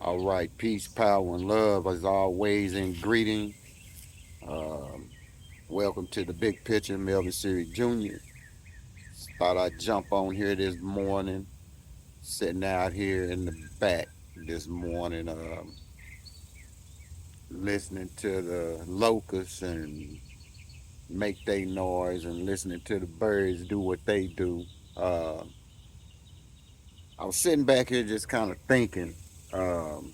All right, peace, power, and love as always in greeting. Um, Welcome to the Big Picture, Melvin Siri Jr. Thought I'd jump on here this morning, sitting out here in the back this morning, listening to the locusts and make they noise and listening to the birds do what they do. Uh, I was sitting back here just kind of thinking um,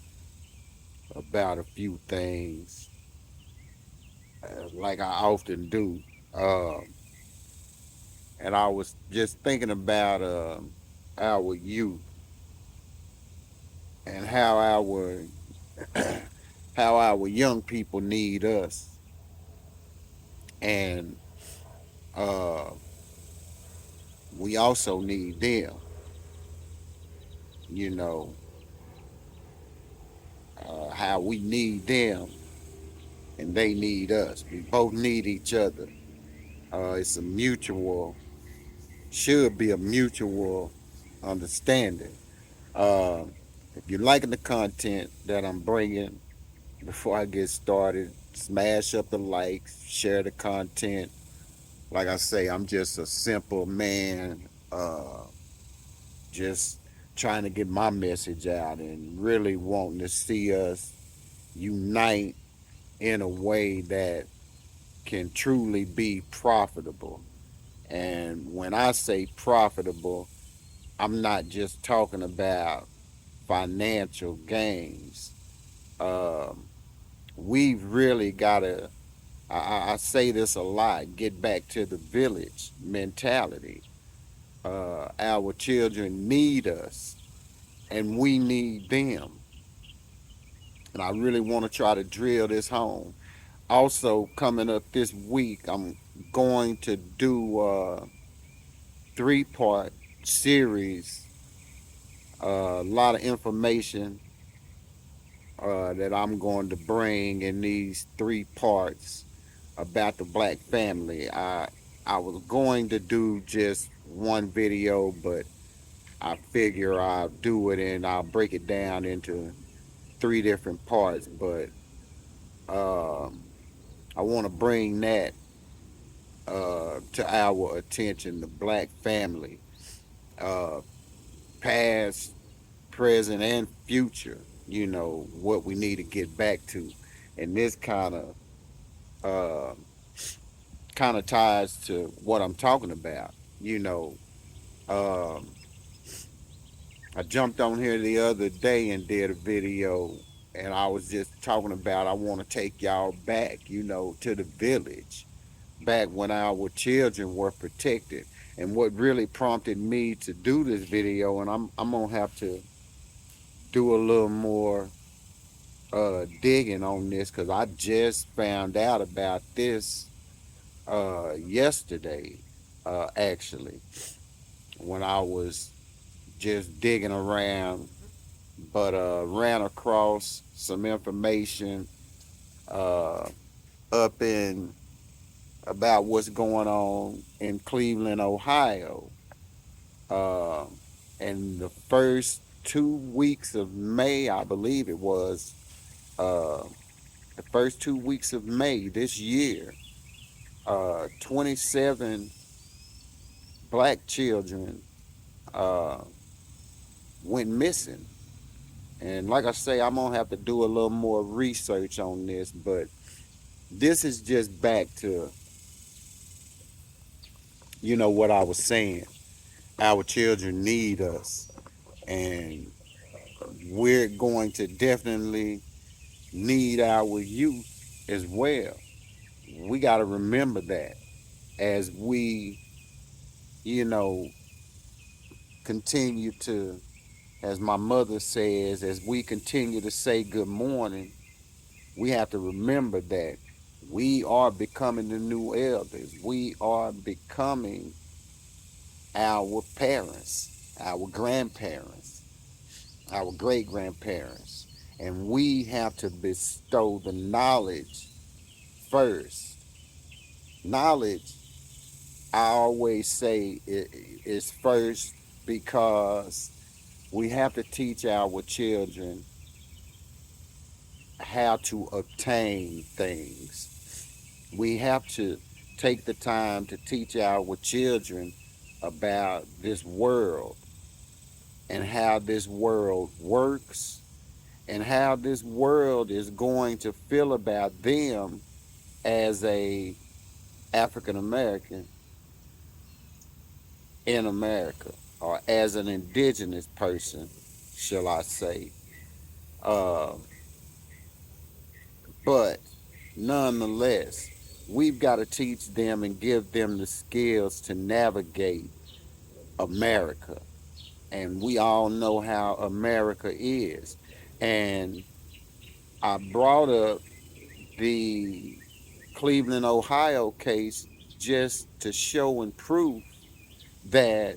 about a few things, like I often do. Um, and I was just thinking about our youth and how our young people need us, and uh, we also need them. You know, how we need them and they need us. We both need each other. It's a mutual, should be a mutual understanding. Uh, if you're liking the content that I'm bringing, before I get started, smash up the likes, share the content. Like I say, I'm just a simple man, just trying to get my message out and really wanting to see us unite in a way that can truly be profitable. And when I say profitable, I'm not just talking about financial gains. Um, we've really got to, I say this a lot, get back to the village mentality. Our children need us and we need them. And I really want to try to drill this home. Also, coming up this week, I'm going to do a 3-part series, a lot of information that I'm going to bring in these 3 parts about the black family. I was going to do just one video, but I figure I'll do it and I'll break it down into 3 different parts. But um, I want to bring that to our attention, the black family, uh, past, present, and future. You know what we need to get back to, and this uh, kind of ties to what I'm talking about. You know, um, I jumped on here the other day and did a video, and I was just talking about I want to take y'all back, to the village, back when our children were protected. And what really prompted me to do this video, and I'm gonna have to do a little more digging on this because I just found out about this yesterday, actually, when I was just digging around, but ran across some information uh, up in about what's going on in Cleveland, Ohio. Uh, and the first 2 weeks of May, I believe it was, uh, the first 2 weeks of May this year, 27 black children uh, went missing. And like I say, I'm gonna have to do a little more research on this, but this is just back to, what I was saying. Our children need us, and we're going to definitely need our youth as well. We got to remember that as we, you know, continue to, as my mother says, as we continue to say good morning, we have to remember that we are becoming the new elders. We are becoming our parents, our grandparents, our great grandparents. And we have to bestow the knowledge first. Knowledge, I always say, is first because we have to teach our children how to obtain things. We have to take the time to teach our children about this world and how this world works and how this world is going to feel about them as a African American in America, or as an indigenous person, shall I say. Uh, but nonetheless, we've got to teach them and give them the skills to navigate America. And we all know how America is. And I brought up the Cleveland, Ohio case just to show and prove that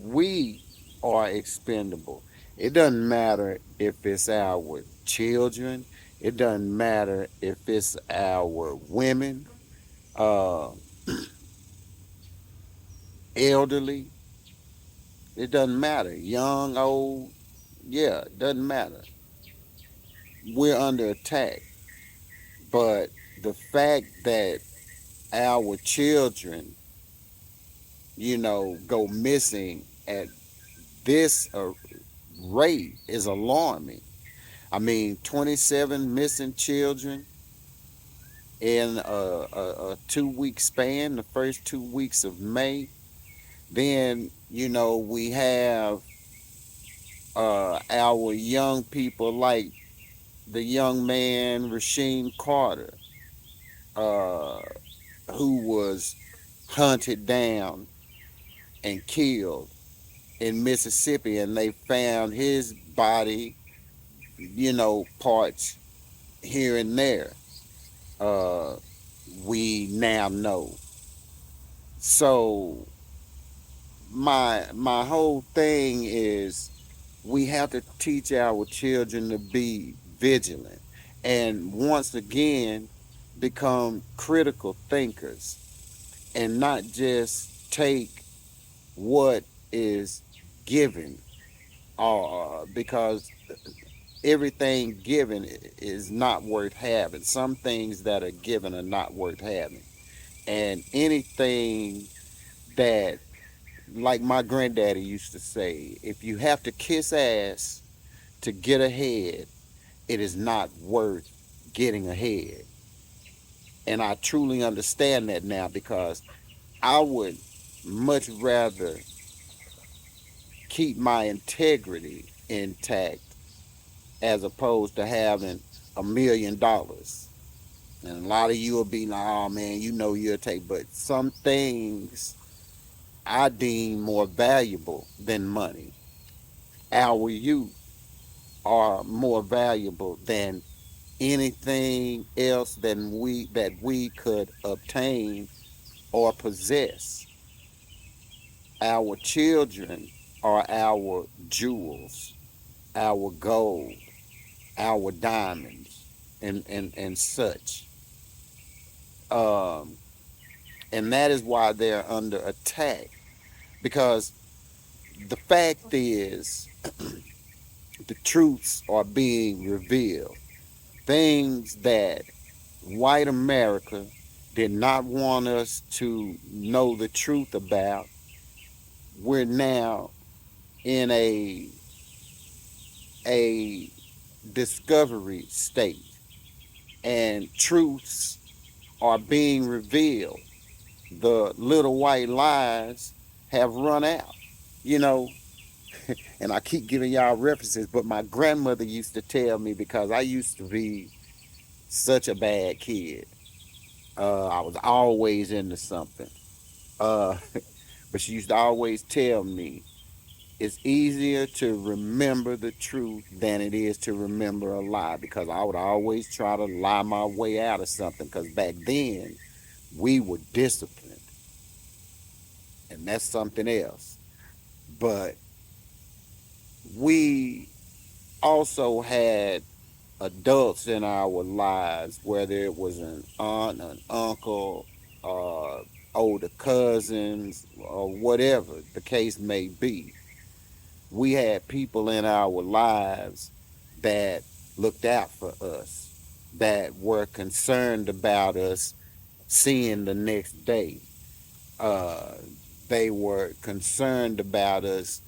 we are expendable. It doesn't matter if it's our children, it doesn't matter if it's our women, uh, elderly, it doesn't matter. Young, old, yeah, it doesn't matter. We're under attack. But the fact that our children, go missing at this rate is alarming. I mean, 27 missing children in a 2 week span, the first 2 weeks of May. Then, we have our young people like the young man, Rasheem Carter, uh, who was hunted down and killed in Mississippi, and they found his body, parts here and there. Uh, we now know. So my whole thing is we have to teach our children to be vigilant and once again become critical thinkers and not just take what is given because everything given is not worth having. Some things that are given are not worth having. And anything that, like my granddaddy used to say, if you have to kiss ass to get ahead, it is not worth getting ahead. And I truly understand that now because I would much rather keep my integrity intact as opposed to having $1 million. And a lot of you will be like, oh man, you'll take, but some things I deem more valuable than money. Our youth are more valuable than anything else that we could obtain or possess. Our children are our jewels, our gold, our diamonds, and such. Um, and that is why they're under attack. Because the fact is, the truths are being revealed. Things that white America did not want us to know the truth about, we're now in a discovery state, and truths are being revealed. The little white lies have run out, you know. And I keep giving y'all references, but my grandmother used to tell me because I used to be such a bad kid. I was always into something. Uh, but she used to always tell me it's easier to remember the truth than it is to remember a lie because I would always try to lie my way out of something because back then we were disciplined and that's something else. But we also had adults in our lives, whether it was an aunt, an uncle, uh, older cousins, or whatever the case may be. We had people in our lives that looked out for us, that were concerned about us seeing the next day. Uh, they were concerned about us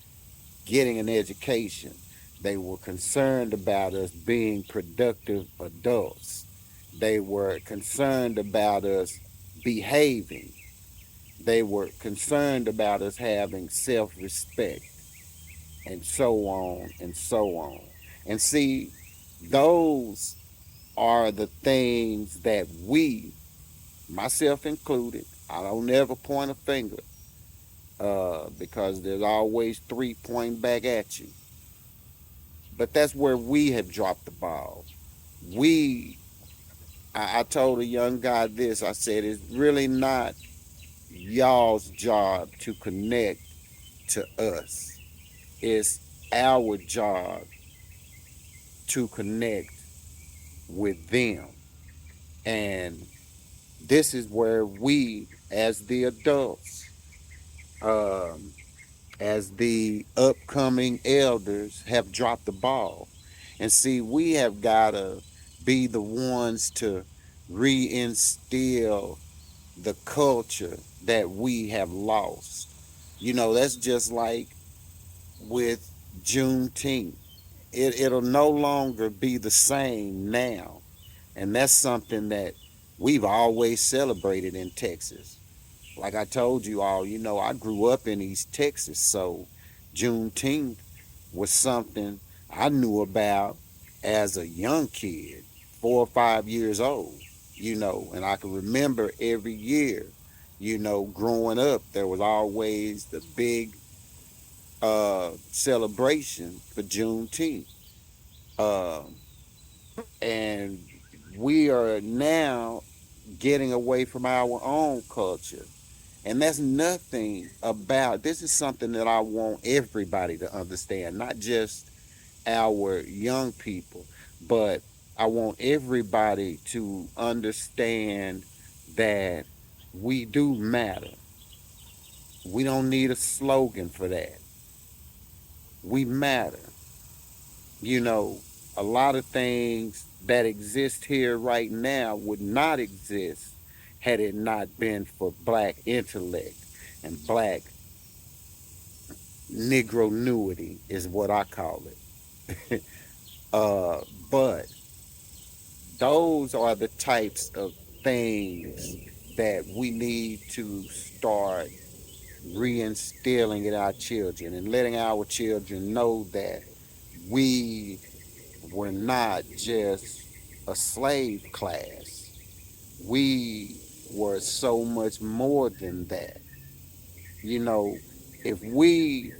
getting an education. They were concerned about us being productive adults. They were concerned about us behaving. They were concerned about us having self respect, and so on and so on. And see, those are the things that we, myself included, I don't ever point a finger, because there's always three pointing back at you. But that's where we have dropped the ball. We, I told a young guy this, I said, it's really not y'all's job to connect to us. It's our job to connect with them. And this is where we, as the adults, um, as the upcoming elders, have dropped the ball. And see, we have got to be the ones to reinstill the culture that we have lost. You know, that's just like with Juneteenth. It'll no longer be the same now. And that's something that we've always celebrated in Texas. Like I told you all, you know, I grew up in East Texas, so Juneteenth was something I knew about as a young kid, 4 or 5 years old, you know, and I can remember every year, you know, growing up, there was always the big celebration for Juneteenth. Um, and we are now getting away from our own culture. And that's nothing about, this is something that I want everybody to understand, not just our young people, but I want everybody to understand that we do matter. We don't need a slogan for that. We matter. You know, a lot of things that exist here right now would not exist had it not been for black intellect and black Negronuity is what I call it. But those are the types of things that we need to start reinstilling in our children and letting our children know that we were not just a slave class. We were so much more than that. You know, if we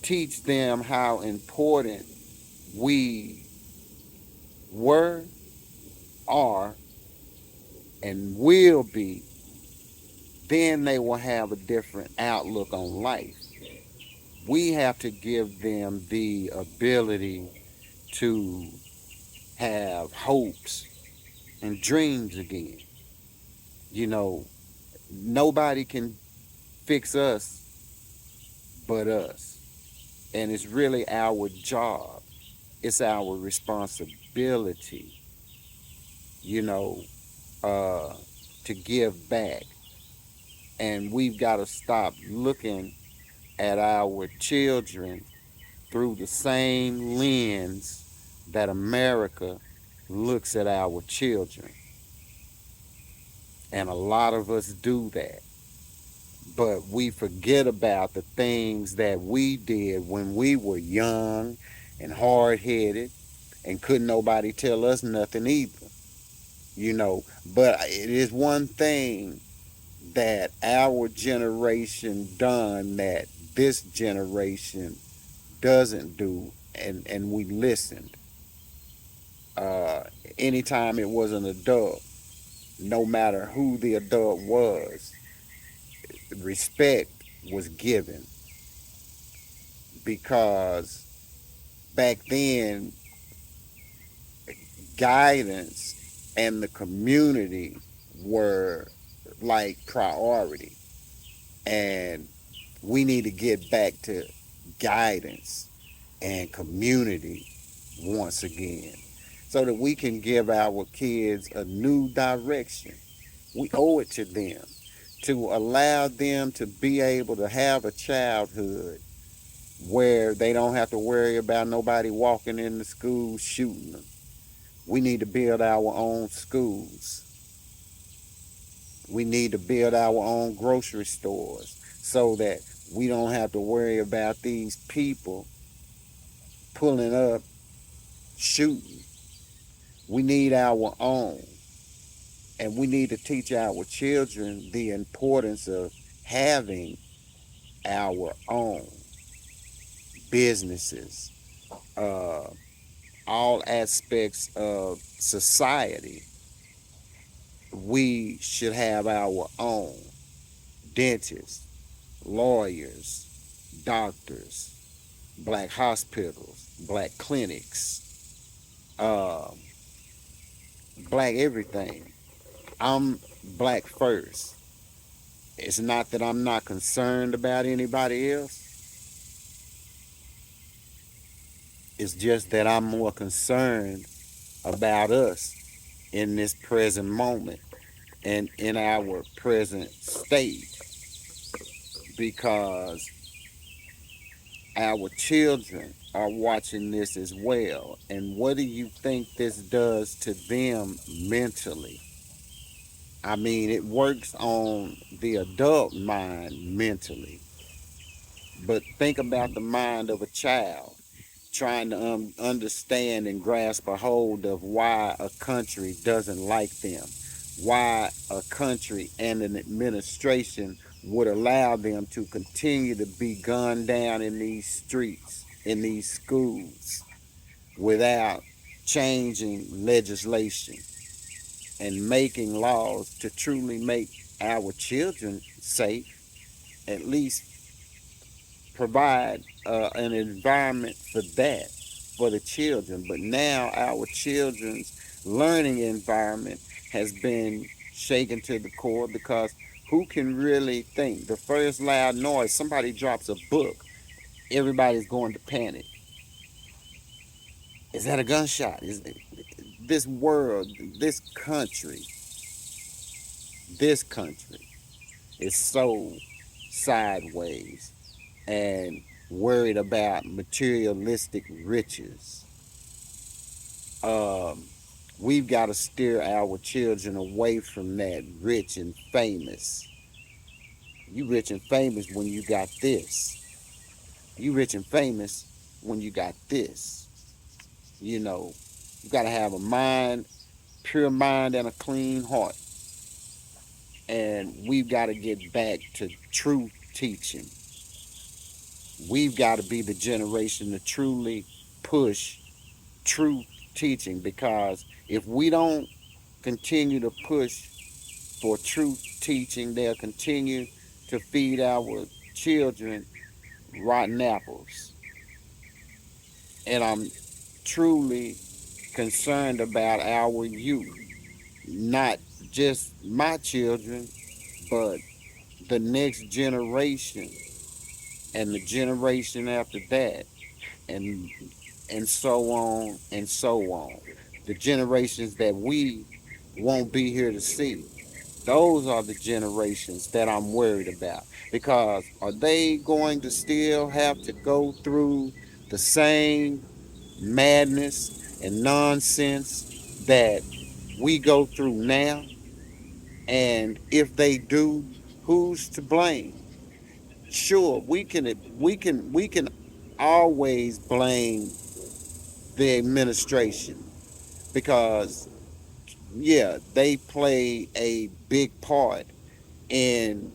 teach them how important we were, are, and will be, then they will have a different outlook on life. We have to give them the ability to have hopes and dreams again. You know, nobody can fix us but us. And it's really our job, it's our responsibility, you know, uh, to give back. And we've got to stop looking at our children through the same lens that America looks at our children. And a lot of us do that. But we forget about the things that we did when we were young and hard headed and couldn't nobody tell us nothing either. You know, but it is one thing that our generation done that this generation doesn't do, and we listened. Uh, Anytime it was an adult, no matter who the adult was, respect was given because back then guidance and the community were like priority, and we need to get back to guidance and community once again, so that we can give our kids a new direction. We owe it to them to allow them to be able to have a childhood where they don't have to worry about nobody walking in the school shooting them. We need to build our own schools. We need to build our own grocery stores so that we don't have to worry about these people pulling up, shooting. We need our own. And we need to teach our children the importance of having our own businesses, uh, all aspects of society. We should have our own dentists, lawyers, doctors, black hospitals, black clinics, um, black everything. I'm black first. It's not that I'm not concerned about anybody else. It's just that I'm more concerned about us in this present moment and in our present state, because our children are watching this as well. And what do you think this does to them mentally? I mean, it works on the adult mind mentally, but think about the mind of a child trying to understand and grasp a hold of why a country doesn't like them, why a country and an administration would allow them to continue to be gunned down in these streets, in these schools, without changing legislation and making laws to truly make our children safe, at least provide an environment for that for the children. But now our children's learning environment has been shaken to the core, because who can really think? The first loud noise, somebody drops a book, everybody's going to panic. Is that a gunshot? Is this world, this country is so sideways and worried about materialistic riches. Um, we've got to steer our children away from that rich and famous. You rich and famous when you got this. You rich and famous when you got this. You know, you got to have a mind, pure mind, and a clean heart. And we've got to get back to true teaching. We've got to be the generation to truly push true teaching, because if we don't continue to push for truth teaching, they'll continue to feed our children rotten apples. And I'm truly concerned about our youth, not just my children, but the next generation and the generation after that, and so on and so on. The generations that we won't be here to see. Those are the generations that I'm worried about, because are they going to still have to go through the same madness and nonsense that we go through now? And if they do, who's to blame? Sure, we can always blame the administration, because yeah, they play a big part in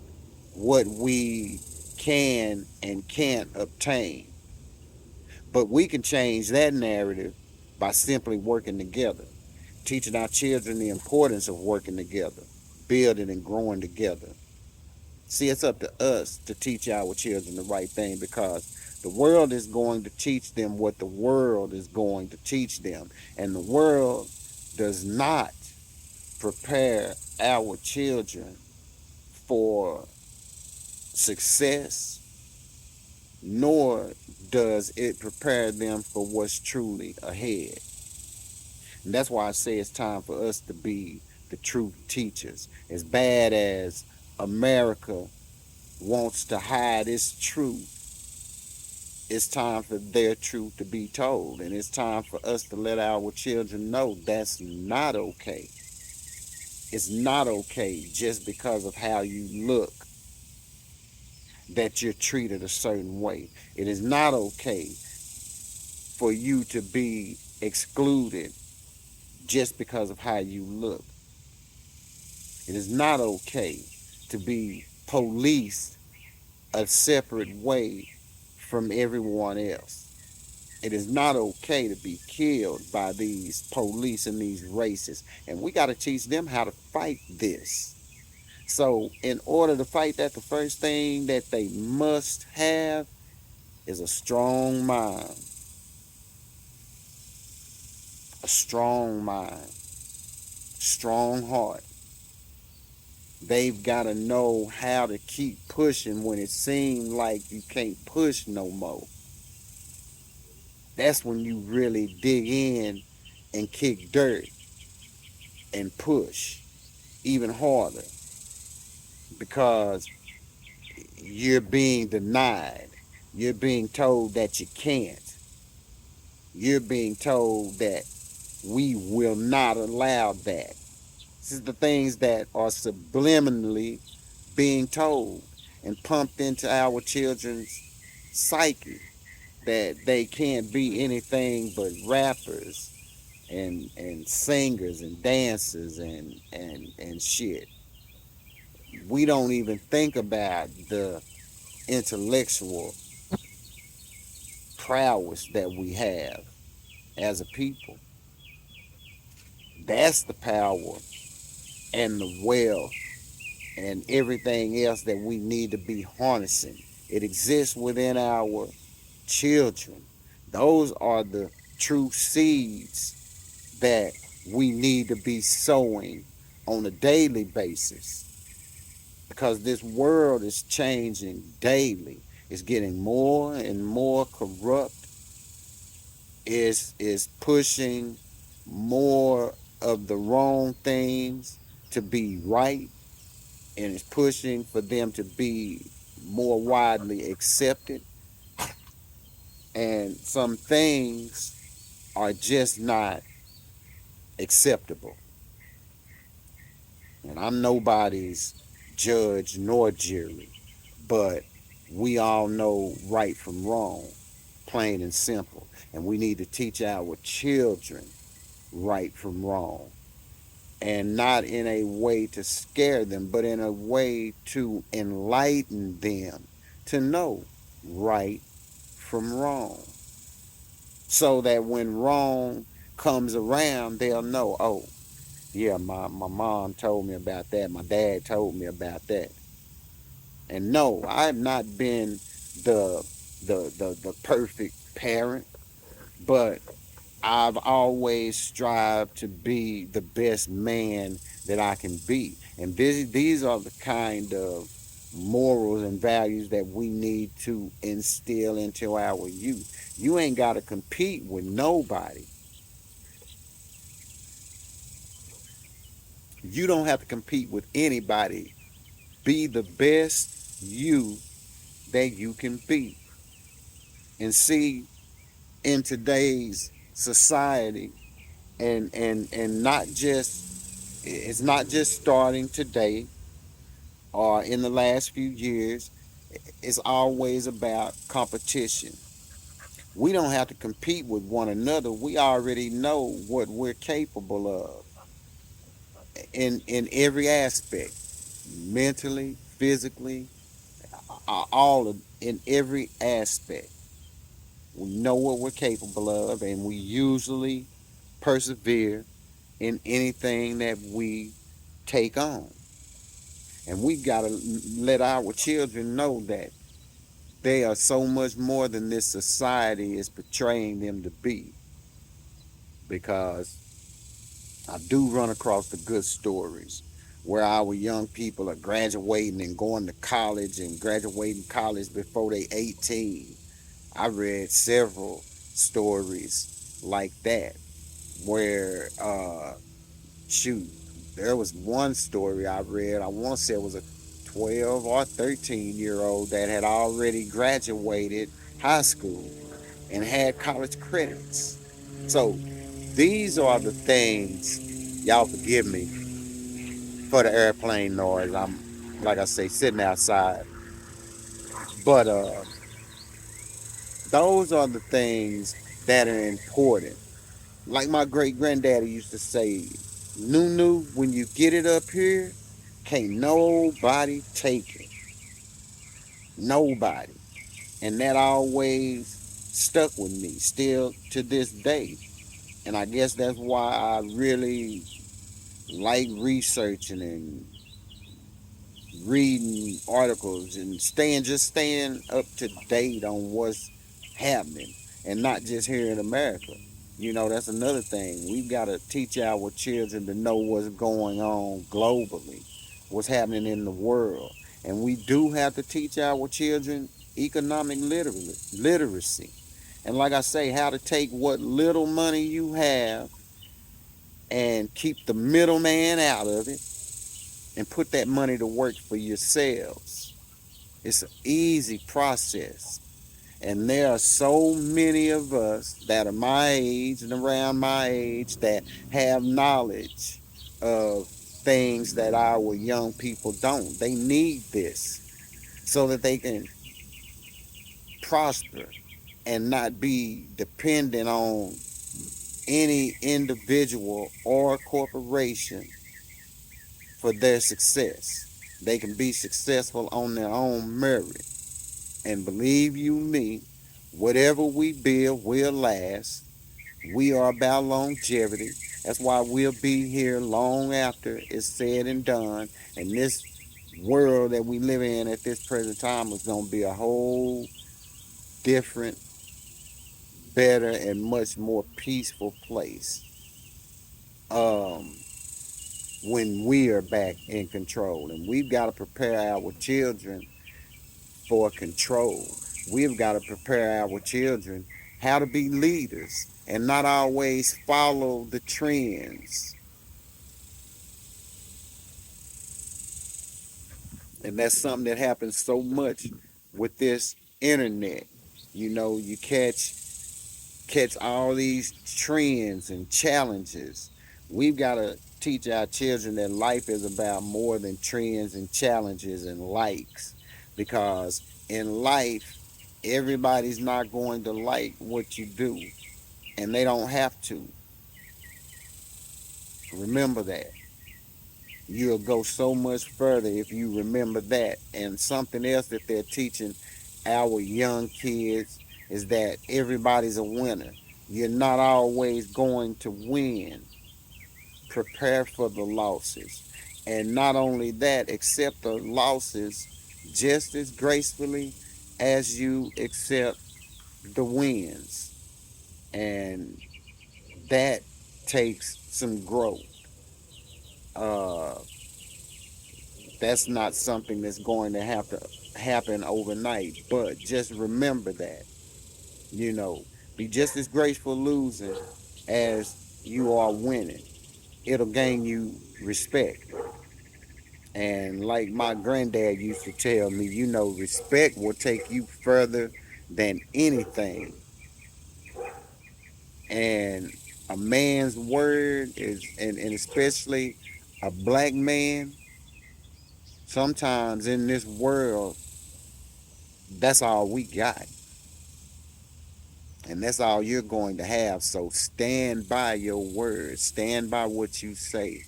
what we can and can't obtain. But we can change that narrative by simply working together, teaching our children the importance of working together, building and growing together. See, it's up to us to teach our children the right thing, because the world is going to teach them what the world is going to teach them. And the world does not prepare our children for success, nor does it prepare them for what's truly ahead. And that's why I say it's time for us to be the truth teachers. As bad as America wants to hide its truth, it's time for their truth to be told. And it's time for us to let our children know that's not okay. It's not okay just because of how you look that you're treated a certain way. It is not okay for you to be excluded just because of how you look. It is not okay to be policed a separate way from everyone else. It is not okay to be killed by these police and these racists. And we got to teach them how to fight this. So, in order to fight that, the first thing that they must have is a strong mind. A strong mind. Strong heart. They've got to know how to keep pushing when it seems like you can't push no more. That's when you really dig in and kick dirt and push even harder because you're being denied. You're being told that you can't. You're being told that we will not allow that. This is the things that are subliminally being told and pumped into our children's psyche, that they can't be anything but rappers and singers and dancers and shit. We don't even think about the intellectual prowess that we have as a people. That's the power and the wealth and everything else that we need to be harnessing. It exists within our children. Those are the true seeds that we need to be sowing on a daily basis, because this world is changing daily. It's getting more and more corrupt. Is pushing more of the wrong things to be right, and it's pushing for them to be more widely accepted. And some things are just not acceptable. And I'm nobody's judge nor jury, but we all know right from wrong, plain and simple. And we need to teach our children right from wrong. And not in a way to scare them, but in a way to enlighten them to know right from wrong. So that when wrong comes around, they'll know, oh, yeah, my mom told me about that. My dad told me about that. And no, I've not been the the perfect parent, but I've always strived to be the best man that I can be. And these are the kind of morals and values that we need to instill into our youth. You ain't got to compete with nobody. You don't have to compete with anybody. Be the best you that you can be. And see, in today's society, and not just, it's not just starting today or in the last few years, it's always about competition. We don't have to compete with one another. We already know what we're capable of in every aspect, mentally, physically, all of, in every aspect. We know what we're capable of, and we usually persevere in anything that we take on. And we got to let our children know that they are so much more than this society is portraying them to be. Because I do run across the good stories where our young people are graduating and going to college and graduating college before they 18. I read several stories like that where shoot, there was one story I read. I want to say it was a 12 or 13-year old that had already graduated high school and had college credits. So these are the things, y'all forgive me for the airplane noise. I'm, like I say, sitting outside. But those are the things that are important. Like my great granddaddy used to say, Nunu, when you get it up here, can't nobody take it. Nobody. And that always stuck with me, still to this day. And I guess that's why I really like researching and reading articles and staying up to date on what's happening, and not just here in America. You know, that's another thing. We've got to teach our children to know what's going on globally, what's happening in the world. And we do have to teach our children economic literacy. And like I say, how to take what little money you have and keep the middleman out of it and put that money to work for yourselves. It's an easy process. And there are so many of us that are my age and around my age that have knowledge of things that our young people don't. They need this so that they can prosper and not be dependent on any individual or corporation for their success. They can be successful on their own merit. And believe you me, whatever we build will last. We are about longevity. That's why we'll be here long after it's said and done. And this world that we live in at this present time is going to be a whole different, better, and much more peaceful place um, when we are back in control. And we've got to prepare our children for control. We've got to prepare our children how to be leaders and not always follow the trends. And that's something that happens so much with this internet. You know, you catch all these trends and challenges. We've got to teach our children that life is about more than trends and challenges and likes, because in life everybody's not going to like what you do, and they don't have to. Remember that. You'll go so much further if you remember that. And something else that they're teaching our young kids is that everybody's a winner. You're not always going to win. Prepare for the losses. And not only that, accept the losses just as gracefully as you accept the wins. And that takes some growth. Uh, that's not something that's going to have to happen overnight. But just remember that, you know, be just as graceful losing as you are winning. It'll gain you respect. And like my granddad used to tell me, you know, respect will take you further than anything. And a man's word is, and especially a black man, sometimes in this world, that's all we got. And that's all you're going to have. So stand by your words, stand by what you say,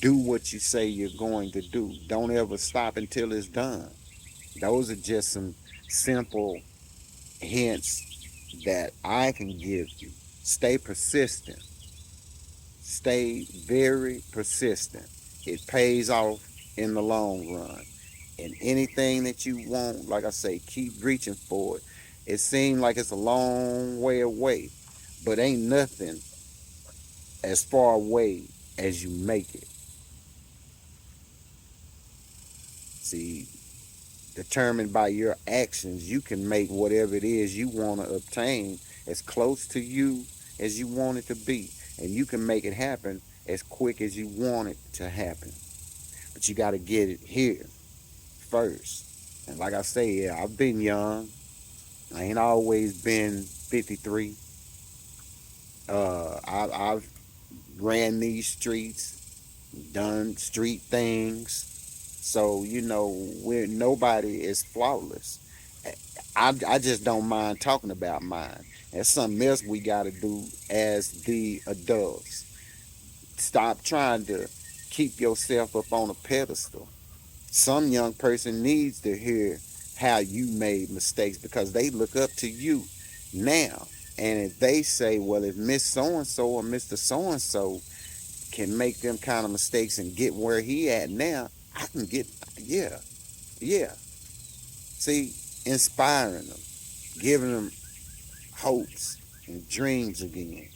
do what you say you're going to do. Don't ever stop until it's done. Those are just some simple hints that I can give you. Stay persistent. Stay very persistent. It pays off in the long run. And anything that you want, like I say, keep reaching for it. It seems like it's a long way away, but ain't nothing as far away as you make it. See, determined by your actions, you can make whatever it is you want to obtain as close to you as you want it to be. And you can make it happen as quick as you want it to happen. But you got to get it here first. And like I say, yeah, I've been young. I ain't always been 53. I've ran these streets, done street things. So, we're nobody is flawless. I just don't mind talking about mine. That's something else we got to do as the adults. Stop trying to keep yourself up on a pedestal. Some young person needs to hear how you made mistakes because they look up to you now. And if they say, well, if Miss So and so or Mr. So and so can make them kind of mistakes and get where he at now, I can get, yeah, yeah. See, inspiring them, giving them hopes and dreams again.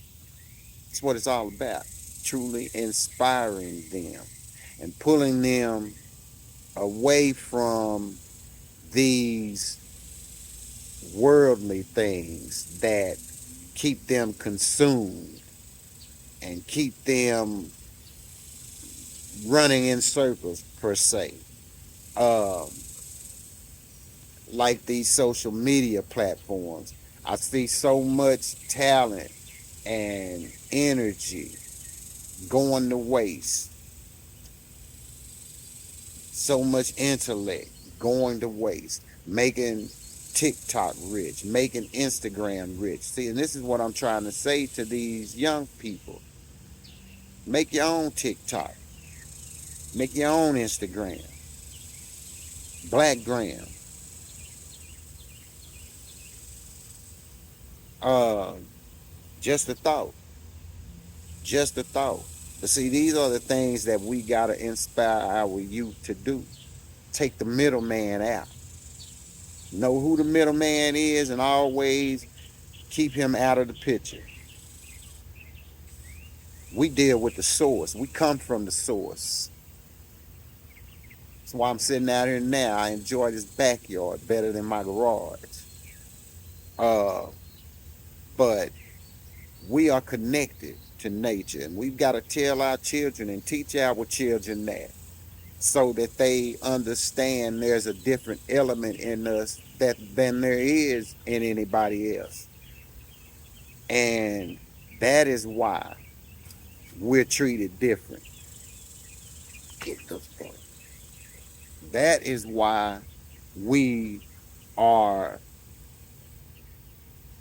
That's what it's all about. Truly inspiring them and pulling them away from these worldly things that keep them consumed and keep them running in circles, per se. Um, like these social media platforms, I see so much talent and energy going to waste, so much intellect going to waste, making TikTok rich, making Instagram rich. See, and this is what I'm trying to say to these young people. Make your own TikTok, make your own Instagram, Blackgram. Uh, just a thought, just a thought. But see, these are the things that we got to inspire our youth to do. Take the middleman out. Know who the middleman is and always keep him out of the picture. We deal with the source. We come from the source. That's why I'm sitting out here now. I enjoy this backyard better than my garage. Uh, but we are connected to nature, and we've got to tell our children and teach our children that, so that they understand there's a different element in us than there is in anybody else. And that is why we're treated different. That is why we are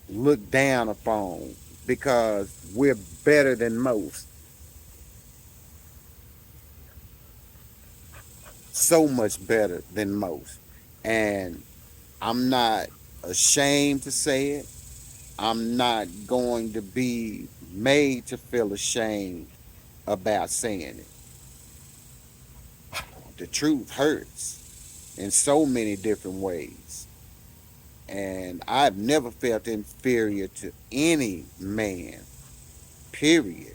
looked down upon, because we're better than most. So much better than most. And I'm not ashamed to say it. I'm not going to be made to feel ashamed about saying it. The truth hurts in so many different ways. And I've never felt inferior to any man, period,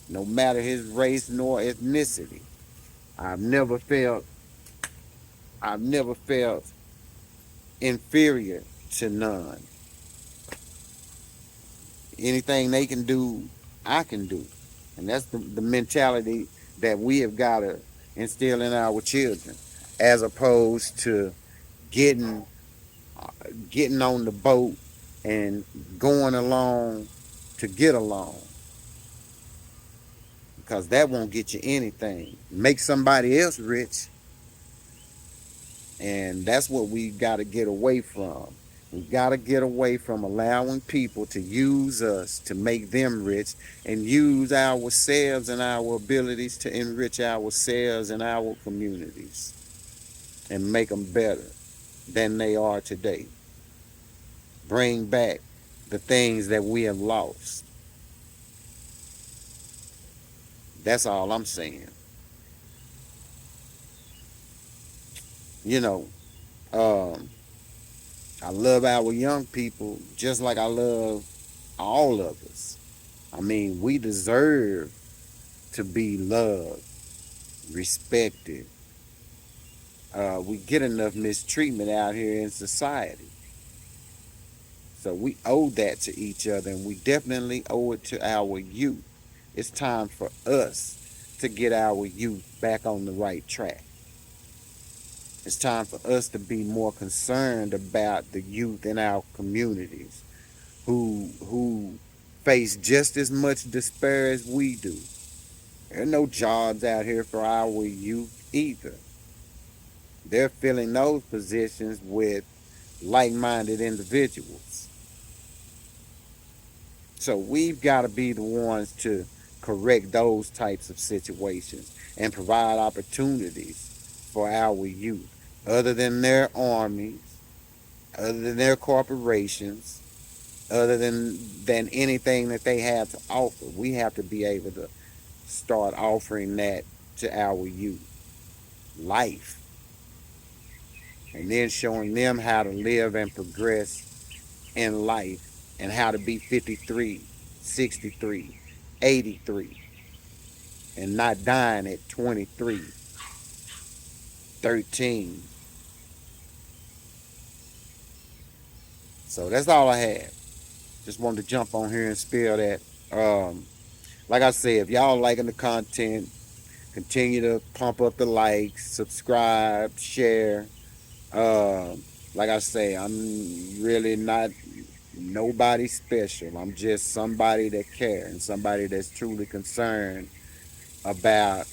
no matter his race nor ethnicity. I've never felt I've never felt inferior to none. Anything they can do, I can do. And that's the mentality that we have got to instill in our children, as opposed to getting getting on the boat and going along to get along, because that won't get you anything. Make somebody else rich, and that's what we got to get away from. We got to get away from allowing people to use us to make them rich, and use ourselves and our abilities to enrich ourselves and our communities and make them better than they are today. Bring back the things that we have lost. That's all I'm saying. You know, um, I love our young people just like I love all of us. I mean, we deserve to be loved, respected, We get enough mistreatment out here in society. So we owe that to each other, and we definitely owe it to our youth. It's time for us to get our youth back on the right track. It's time for us to be more concerned about the youth in our communities who face just as much despair as we do. There are no jobs out here for our youth either. They're filling those positions with like-minded individuals. So we've got to be the ones to correct those types of situations and provide opportunities for our youth, other than their armies, other than their corporations, other than anything that they have to offer. We have to be able to start offering that to our youth, life, and then showing them how to live and progress in life and how to be 53, 63, 83, and not dying at 23, 13. So that's all I have. Just wanted to jump on here and spill that. Like I said, if y'all liking the content, continue to pump up the likes, subscribe, share. Like I say, I'm really not nobody special. I'm just somebody that cares and somebody that's truly concerned about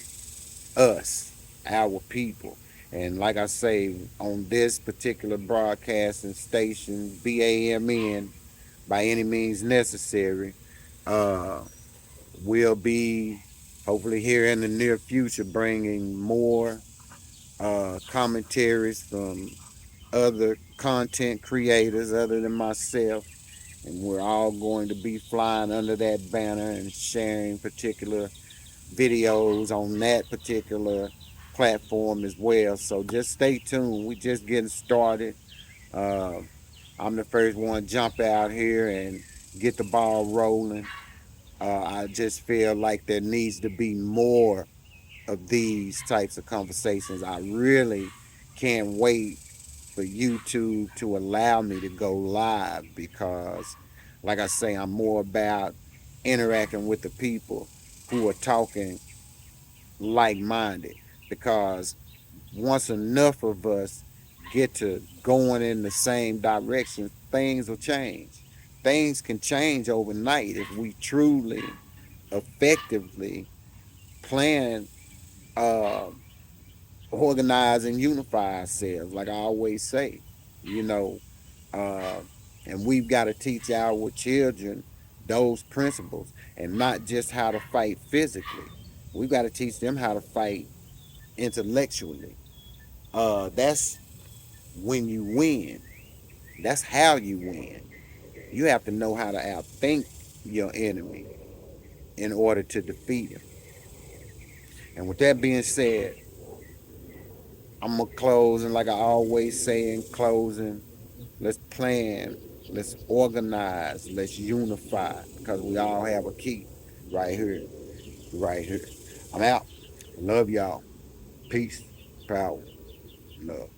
us, our people. And like I say, on this particular broadcasting station, BAMN, by any means necessary, uh, we'll be hopefully here in the near future bringing more commentaries from other content creators other than myself, and we're all going to be flying under that banner and sharing particular videos on that particular platform as well. So just stay tuned. We just getting started. Uh, I'm the first one to jump out here and get the ball rolling. I just feel like there needs to be more of these types of conversations. I really can't wait for YouTube to allow me to go live because, like I say, I'm more about interacting with the people who are talking like minded. Because once enough of us get to going in the same direction, things will change. Things can change overnight if we truly, effectively plan, uh, organize, and unify ourselves, like I always say, you know. Uh, and we've got to teach our children those principles and not just how to fight physically. We've got to teach them how to fight intellectually. That's when you win. That's how you win. You have to know how to outthink your enemy in order to defeat him. And with that being said, I'm going to close. And like I always say in closing, let's plan, let's organize, let's unify because we all have a key right here, right here. I'm out. Love y'all. Peace, power, love.